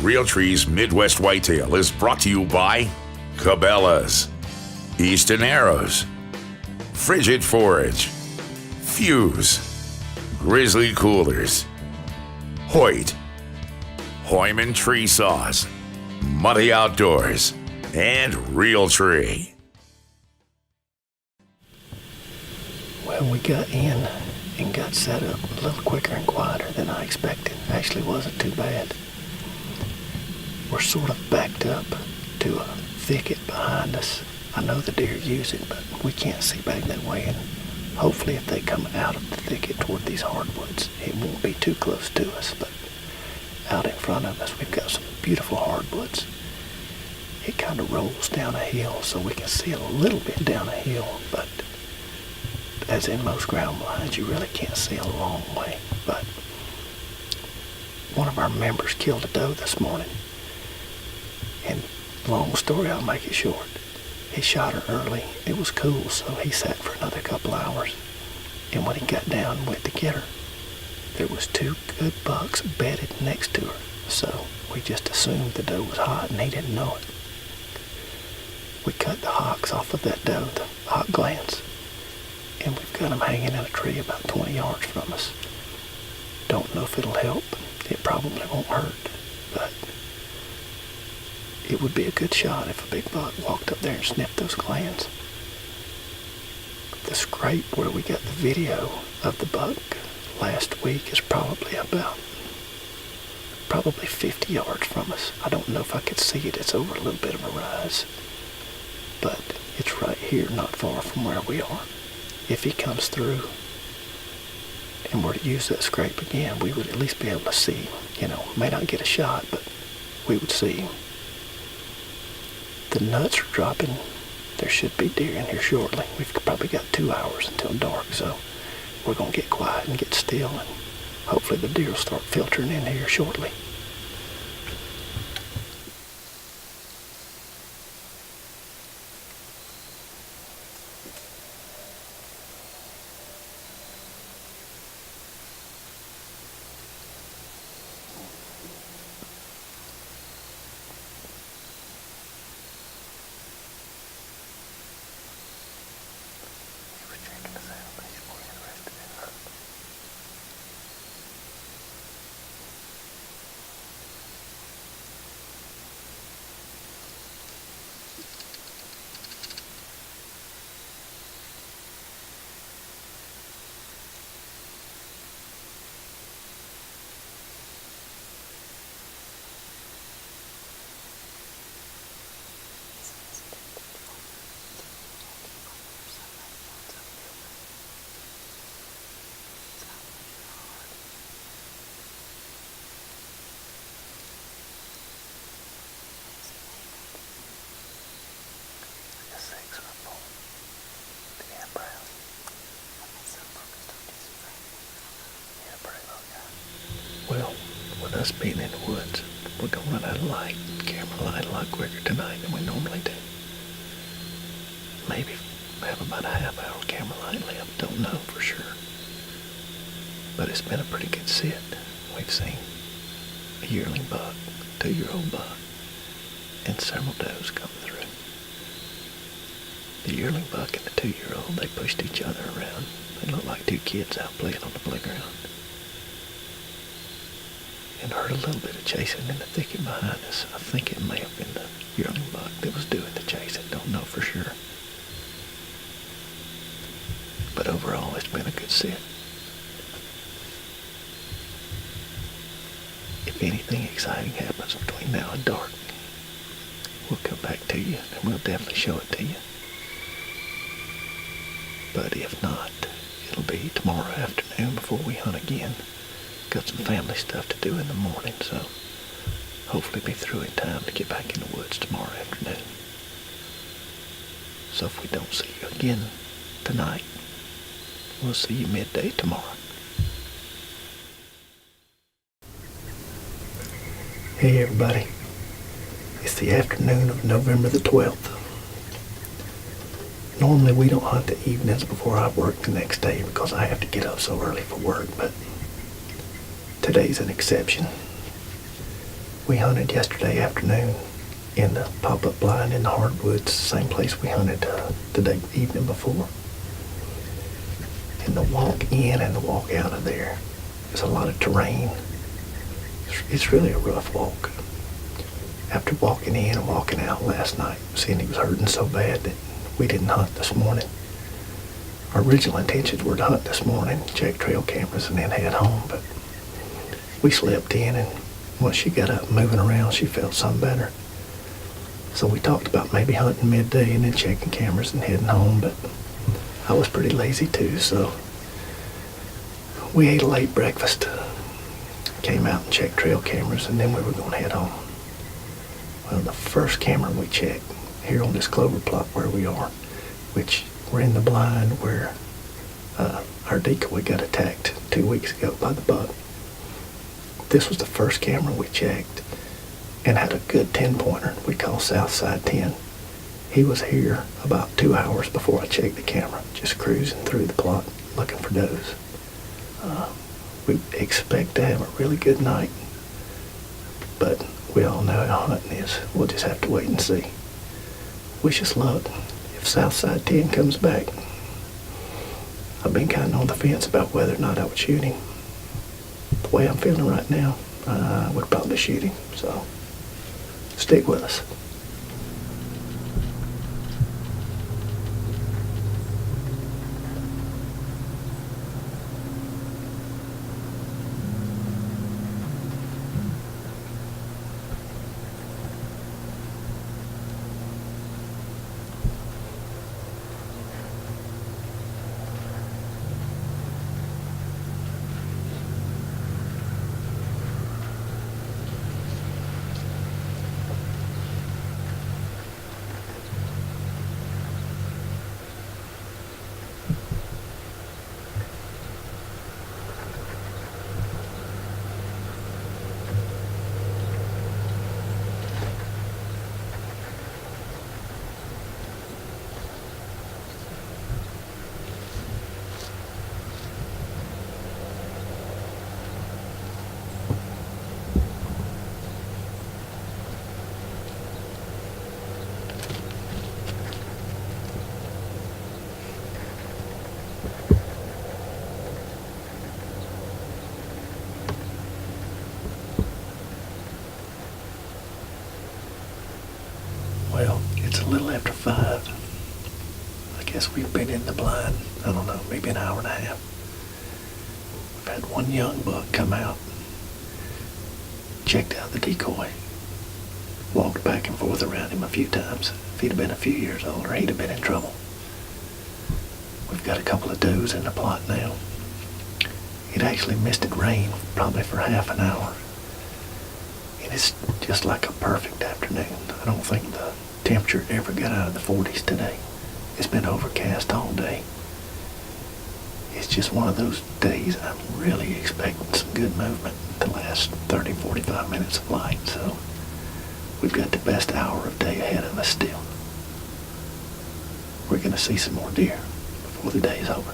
Realtree's Midwest Whitetail is brought to you by Cabela's, Easton Arrows, Frigid Forage, Fuse, Grizzly Coolers, Hoyt, Hoyman Tree Saws, Muddy Outdoors, and Realtree. Well, we got in and got set up a little quicker and quieter than I expected. Actually wasn't too bad. We're sort of backed up to a thicket behind us. I know the deer use it, but we can't see back that way, and hopefully if they come out of the thicket toward these hardwoods, it won't be too close to us. But out in front of us, we've got some beautiful hardwoods. It kind of rolls down a hill, so we can see a little bit down a hill, but as in most ground blinds, you really can't see a long way. But one of our members killed a doe this morning, and long story, I'll make it short. He shot her early. It was cool, so he sat for another couple hours, and when he got down and went to get her, there was 2 good bucks bedded next to her, so we just assumed the doe was hot, and he didn't know it. We cut the hocks off of that doe, the hock glands, and we've got them hanging in a tree about 20 yards from us. Don't know if it'll help. It probably won't hurt, but it would be a good shot if a big buck walked up there and sniffed those glands. The scrape where we got the video of the buck last week is probably 50 yards from us. I don't know if I could see it. It's over a little bit of a rise, but it's right here, not far from where we are. If he comes through and were to use that scrape again, we would at least be able to see him. May not get a shot, but we would see him. The nuts are dropping. There should be deer in here shortly. We've probably got 2 hours until dark, so we're going to get quiet and get still, and hopefully the deer will start filtering in here shortly. Well, with us being in the woods, we're going to run out of light, camera light, a lot quicker tonight than we normally do. Maybe have about a half hour camera light left, don't know for sure. But it's been a pretty good sit. We've seen a yearling buck, 2-year-old buck, and several does come through. The yearling buck and the 2-year-old, they pushed each other around. They looked like 2 kids out playing on the playground. And heard a little bit of chasing in the thicket behind us. I think it may have been the yearling buck that was doing the chasing. Don't know for sure. But overall, it's been a good sit. If anything exciting happens between now and dark, we'll come back to you and we'll definitely show it to you. But if not, it'll be tomorrow afternoon before we hunt again. Got some family stuff to do in the morning, so hopefully be through in time to get back in the woods tomorrow afternoon. So if we don't see you again tonight, we'll see you midday tomorrow. Hey everybody, it's the afternoon of November the 12th. Normally we don't hunt the evenings before I work the next day because I have to get up so early for work, but today's an exception. We hunted yesterday afternoon in the pop-up blind in the hardwoods, same place we hunted the evening before. And the walk in and the walk out of there is a lot of terrain. It's really a rough walk. After walking in and walking out last night, Cindy was hurting so bad that we didn't hunt this morning. Our original intentions were to hunt this morning, check trail cameras, and then head home, but we slept in, and once she got up moving around, she felt some better. So we talked about maybe hunting midday and then checking cameras and heading home, but I was pretty lazy too, so we ate a late breakfast, came out and checked trail cameras, and then we were going to head home. Well, the first camera we checked here on this clover plot where we are, which we're in the blind where our decoy got attacked 2 weeks ago by the buck. This was the first camera we checked and had a good 10-pointer we call Southside 10. He was here about 2 hours before I checked the camera, just cruising through the plot looking for does. We expect to have a really good night, but we all know how hunting is. We'll just have to wait and see. Wish us luck if Southside 10 comes back. I've been kind of on the fence about whether or not I would shoot him. The way I'm feeling right now, I would probably shoot him, so stick with us. Well, it's a little after 5. I guess we've been in the blind, I don't know, maybe an hour and a half. We've had one young buck come out, checked out the decoy, walked back and forth around him a few times. If he'd have been a few years older, he'd have been in trouble. We've got a couple of does in the plot now. It actually misted rain probably for half an hour. And it's just like a perfect afternoon. I don't think the temperature ever got out of the 40s today. It's been overcast all day. It's just one of those days I'm really expecting some good movement the last 30, 45 minutes of light. So we've got the best hour of day ahead of us still. We're going to see some more deer before the day is over.